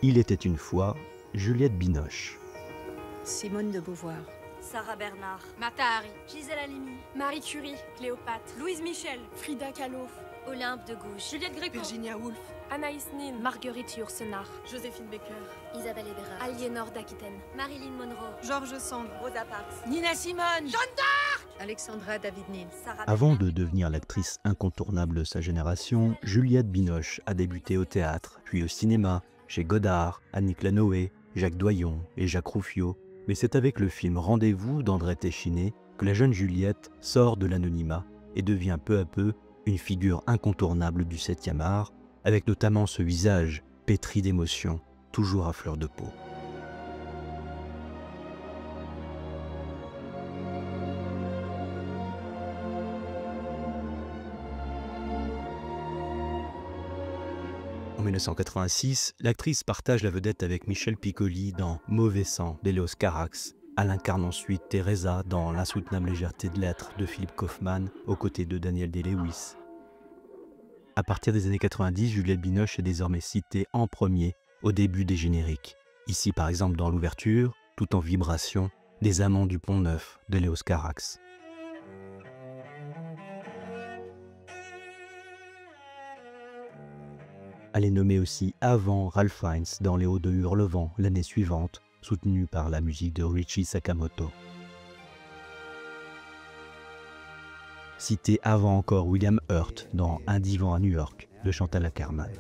Il était une fois Juliette Binoche. Simone de Beauvoir. Sarah Bernard. Mata Hari. Gisèle Halimi. Marie Curie. Cléopâtre. Louise Michel. Frida Kahlo. Olympe de Gouges. Juliette Gréco. Virginia Woolf. Anaïs Nin. Marguerite Yourcenar. Joséphine Baker. Isabelle Eberhard. Aliénor d'Aquitaine. Marilyn Monroe. Georges Sand. Rosa Parks. Nina Simone. Alexandra David-Néel. Sarah Avant Bernard. de devenir l'actrice incontournable de sa génération, Juliette Binoche a débuté au théâtre, puis au cinéma, chez Godard, Annick Lanoé, Jacques Doyon et Jacques Rouffio. Mais c'est avec le film Rendez-vous d'André Téchiné que la jeune Juliette sort de l'anonymat et devient peu à peu une figure incontournable du 7e art, avec notamment ce visage pétri d'émotions, toujours à fleur de peau. En 1986, l'actrice partage la vedette avec Michel Piccoli dans Mauvais sang d'Éléos Carax. Elle incarne ensuite Teresa dans L'insoutenable légèreté de l'être de Philippe Kaufman, aux côtés de Daniel Day-Lewis. À partir des années 90, Juliette Binoche est désormais citée en premier au début des génériques. Ici par exemple dans l'ouverture, tout en vibration, des Amants du Pont-Neuf d'Éléos Carax. Elle est nommée aussi avant Ralph Fiennes dans Les Hauts de Hurlevent l'année suivante, soutenue par la musique de Richie Sakamoto. Citée avant encore William Hurt dans Un divan à New York de Chantal Akerman.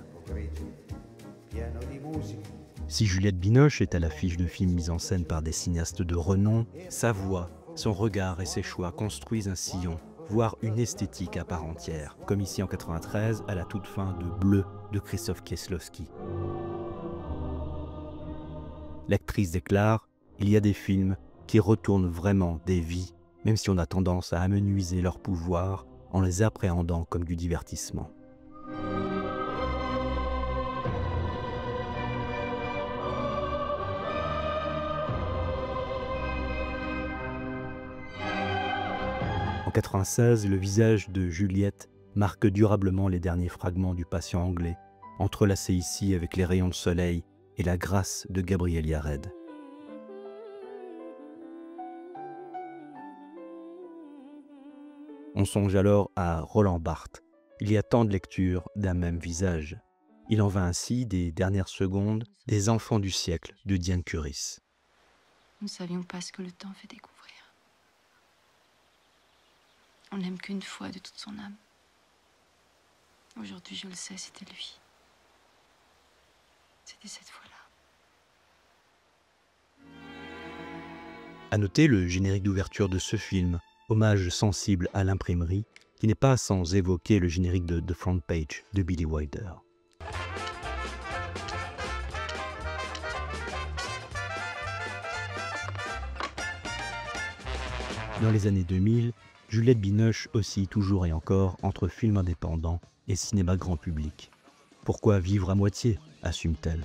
Si Juliette Binoche est à l'affiche de films mis en scène par des cinéastes de renom, sa voix, son regard et ses choix construisent un sillon, voire une esthétique à part entière, comme ici en 93 à la toute fin de Bleu de Krzysztof Kieślowski. L'actrice déclare « Il y a des films qui retournent vraiment des vies, même si on a tendance à amenuiser leur pouvoir en les appréhendant comme du divertissement. » En 1996, le visage de Juliette marque durablement les derniers fragments du Patient anglais, entrelacés ici avec les rayons de soleil et la grâce de Gabriel Yared. On songe alors à Roland Barthes. Il y a tant de lectures d'un même visage. Il en va ainsi des dernières secondes des enfants du siècle de Diane Curis. Nous ne savions pas ce que le temps fait découvrir. On n'aime qu'une fois de toute son âme. Aujourd'hui, je le sais, c'était lui. C'était cette fois-là. À noter le générique d'ouverture de ce film, hommage sensible à l'imprimerie, qui n'est pas sans évoquer le générique de The Front Page de Billy Wilder. Dans les années 2000, Juliette Binoche oscille toujours et encore entre films indépendants et cinéma grand public. Pourquoi vivre à moitié, assume-t-elle.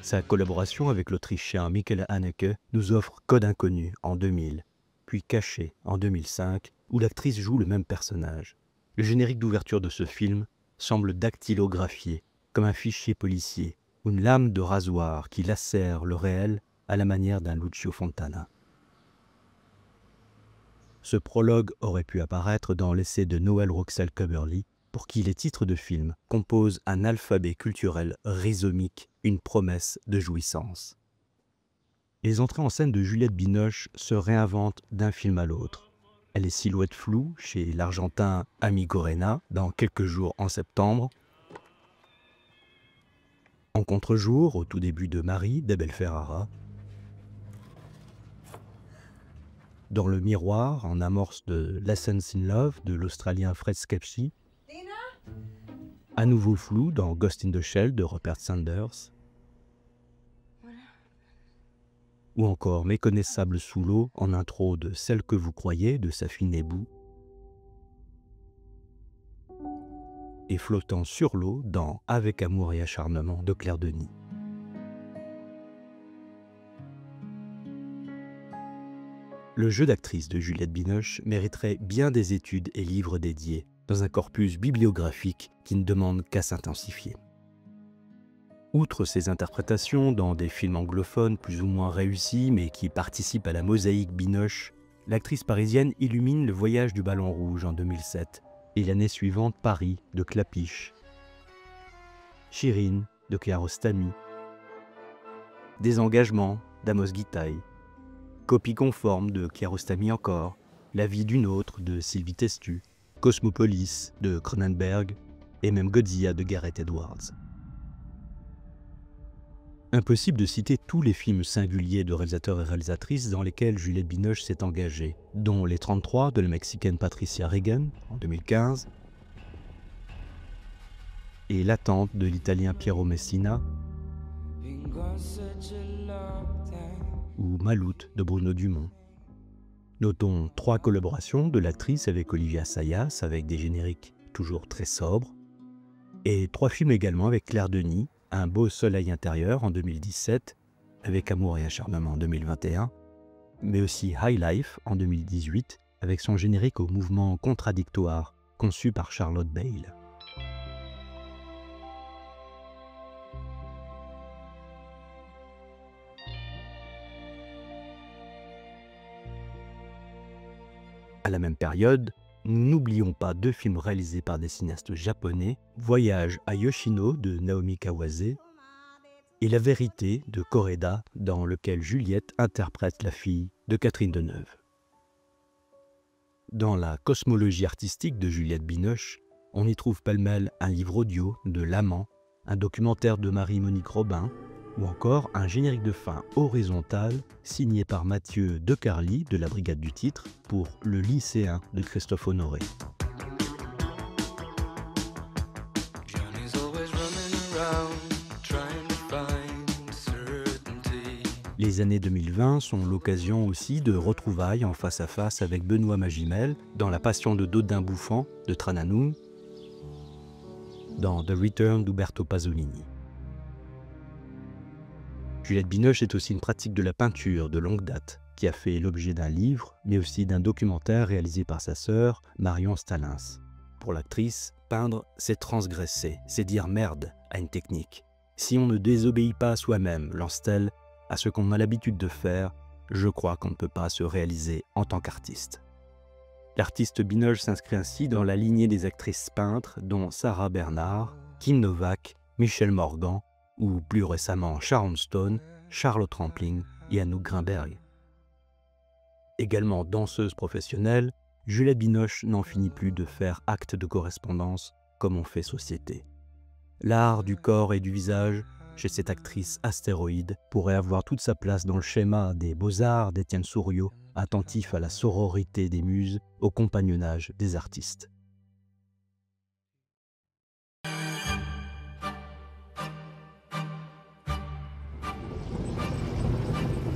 Sa collaboration avec l'Autrichien Michael Haneke nous offre Code inconnu en 2000, puis Caché en 2005, où l'actrice joue le même personnage. Le générique d'ouverture de ce film semble dactylographié, comme un fichier policier, ou une lame de rasoir qui lacère le réel à la manière d'un Lucio Fontana. Ce prologue aurait pu apparaître dans l'essai de Noël Roxel Cubberly, pour qui les titres de films composent un alphabet culturel rhizomique, une promesse de jouissance. Les entrées en scène de Juliette Binoche se réinventent d'un film à l'autre. Elle est silhouette floue chez l'Argentin Amigo Rena dans Quelques jours en septembre. En contre-jour, au tout début de Marie d'Abel Ferrara. Dans le miroir, en amorce de Lessons in Love de l'Australien Fred Skepsi. À nouveau flou dans Ghost in the Shell de Rupert Sanders. Ou encore méconnaissable sous l'eau en intro de Celle que vous croyez de Safi Nebou. Et flottant sur l'eau dans Avec amour et acharnement de Claire Denis. Le jeu d'actrice de Juliette Binoche mériterait bien des études et livres dédiés, dans un corpus bibliographique qui ne demande qu'à s'intensifier. Outre ses interprétations dans des films anglophones plus ou moins réussis mais qui participent à la mosaïque Binoche, l'actrice parisienne illumine Le Voyage du Ballon Rouge en 2007 et l'année suivante Paris de Clapiche, Chirine de Kiarostami, Désengagement d'Amos Gitaï, Copie conforme de Kiarostami encore, La vie d'une autre de Sylvie Testu, Cosmopolis de Cronenberg et même Godzilla de Gareth Edwards. Impossible de citer tous les films singuliers de réalisateurs et réalisatrices dans lesquels Juliette Binoche s'est engagée, dont Les 33 de la Mexicaine Patricia Regan en 2015 et L'attente de l'Italien Piero Messina ou Maloute de Bruno Dumont. Notons 3 collaborations de l'actrice avec Olivia Assayas avec des génériques toujours très sobres et 3 films également avec Claire Denis, Un beau soleil intérieur en 2017, avec Amour et acharnement en 2021, mais aussi High Life en 2018, avec son générique au mouvement contradictoire, conçu par Charlotte Bale. À la même période, nous n'oublions pas 2 films réalisés par des cinéastes japonais, Voyage à Yoshino de Naomi Kawase et La vérité de Koreda, dans lequel Juliette interprète la fille de Catherine Deneuve. Dans la cosmologie artistique de Juliette Binoche, on y trouve pêle-mêle un livre audio de L'Amant, un documentaire de Marie-Monique Robin, ou encore un générique de fin horizontal signé par Mathieu Decarly de la Brigade du Titre pour Le lycéen de Christophe Honoré. Les années 2020 sont l'occasion aussi de retrouvailles en face à face avec Benoît Magimel dans La Passion de Dodin Bouffant de Trananoum, dans The Return d'Uberto Pasolini. Juliette Binoche est aussi une pratique de la peinture de longue date, qui a fait l'objet d'un livre, mais aussi d'un documentaire réalisé par sa sœur, Marion Stalins. Pour l'actrice, peindre, c'est transgresser, c'est dire merde à une technique. Si on ne désobéit pas à soi-même, lance-t-elle, à ce qu'on a l'habitude de faire, je crois qu'on ne peut pas se réaliser en tant qu'artiste. L'artiste Binoche s'inscrit ainsi dans la lignée des actrices peintres, dont Sarah Bernard, Kim Novak, Michelle Morgan, ou plus récemment Sharon Stone, Charlotte Rampling et Anouk Grimberg. Également danseuse professionnelle, Juliette Binoche n'en finit plus de faire acte de correspondance comme on fait société. L'art du corps et du visage, chez cette actrice astéroïde, pourrait avoir toute sa place dans le schéma des beaux-arts d'Étienne Souriau, attentif à la sororité des muses, au compagnonnage des artistes.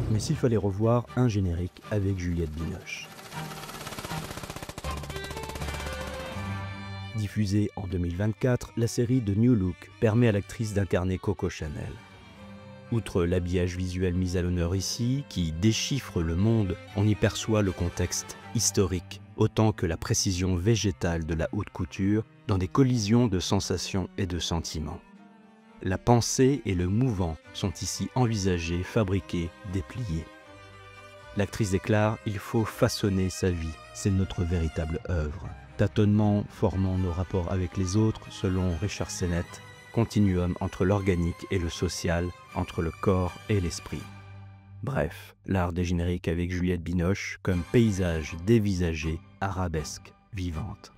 Mais s'il fallait revoir un générique avec Juliette Binoche. Diffusée en 2024, la série The New Look permet à l'actrice d'incarner Coco Chanel. Outre l'habillage visuel mis à l'honneur ici, qui déchiffre le monde, on y perçoit le contexte historique, autant que la précision végétale de la haute couture dans des collisions de sensations et de sentiments. La pensée et le mouvant sont ici envisagés, fabriqués, dépliés. L'actrice déclare « Il faut façonner sa vie, c'est notre véritable œuvre ». Tâtonnement formant nos rapports avec les autres selon Richard Sennett, continuum entre l'organique et le social, entre le corps et l'esprit. Bref, l'art des génériques avec Juliette Binoche comme paysage dévisagé, arabesque, vivante.